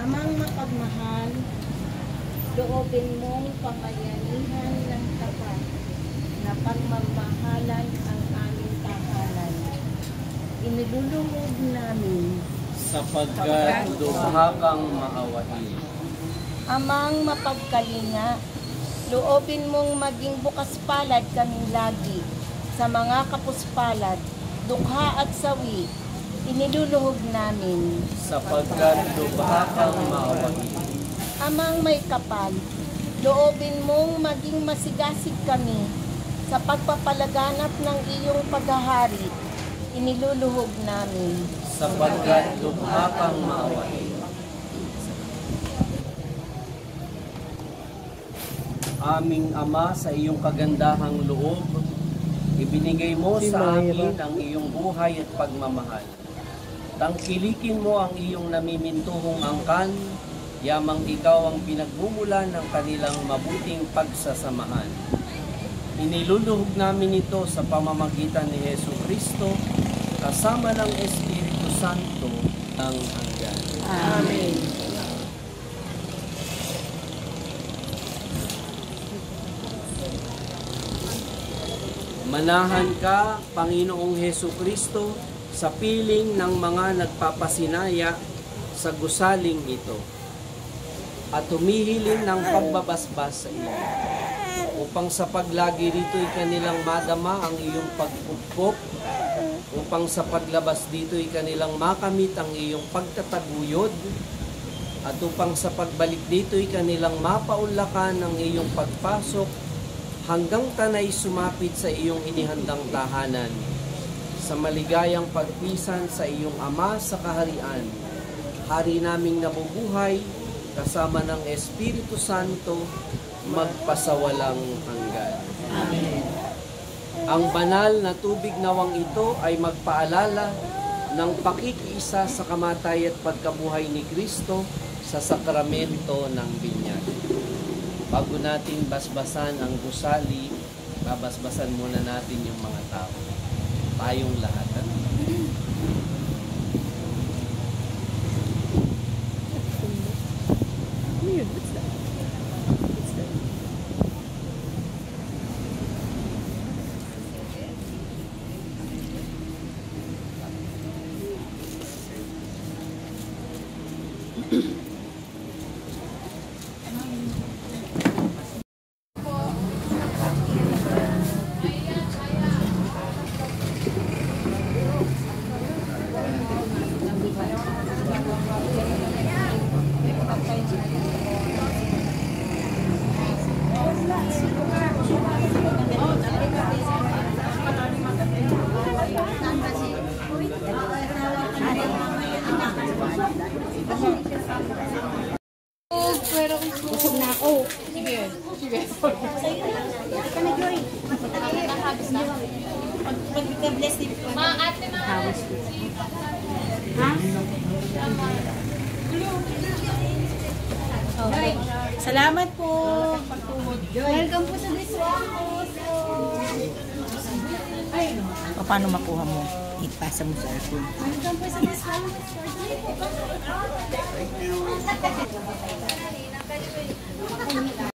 Amang mapagmahal, loobin mong pamayanihan ng tapat na pagmamahalan ang aming tahanan. Iniluluhog namin sapagkat lubha kang maawain. Amang mapagkalinga, loobin mong maging bukas palad kaming lagi sa mga kapuspalad, dukha at sawi, iniluluhog namin. Sapagkat lubha kang maawain. Amang may kapal, loobin mong maging masigasig kami sa pagpapalaganap ng iyong paghahari, iniluluhog namin. Sapagkat lubha kang maawain. Aming Ama, sa iyong kagandahang loob, ibinigay mo sa amin ang iyong buhay at pagmamahal. Tangkilikin mo ang iyong namimintuhong angkan, yamang ikaw ang pinagmumula ng kanilang mabuting pagsasamahan. Iniluluhog namin ito sa pamamagitan ni Jesucristo, kasama ng Espiritu Santo ng hanggan. Amen. Manahan ka, Panginoong Jesucristo, sa piling ng mga nagpapasinaya sa gusaling ito, at humihilin ng pagbabasbas sa iyo, upang sa paglagi rito'y kanilang madama ang iyong pagpupok, upang sa paglabas dito'y kanilang makamit ang iyong pagtataguyod, at upang sa pagbalik dito'y kanilang mapaunlakan ang iyong pagpasok, hanggang tanay sumapit sa iyong inihandang tahanan, sa maligayang pagpisan sa iyong Ama sa kaharian, Hari naming nabubuhay, kasama ng Espiritu Santo, magpasawalang hanggan. Amen. Ang banal na tubig nawang ito ay magpaalala ng pakikiisa sa kamatay at pagkabuhay ni Kristo sa sakramento ng binyag. Bago natin basbasan ang gusali, babasbasan muna natin yung mga tao. Tayong lahat. Busog na ako. Sige. Sige. Ika na, Joy. Pag-bless din po. Ate na. Ha? Okay. Salamat po. Welcome po sa Biswangos. Paano makuha mo? Ipasa mo sa akin. Welcome po sa Biswangos. Thank you.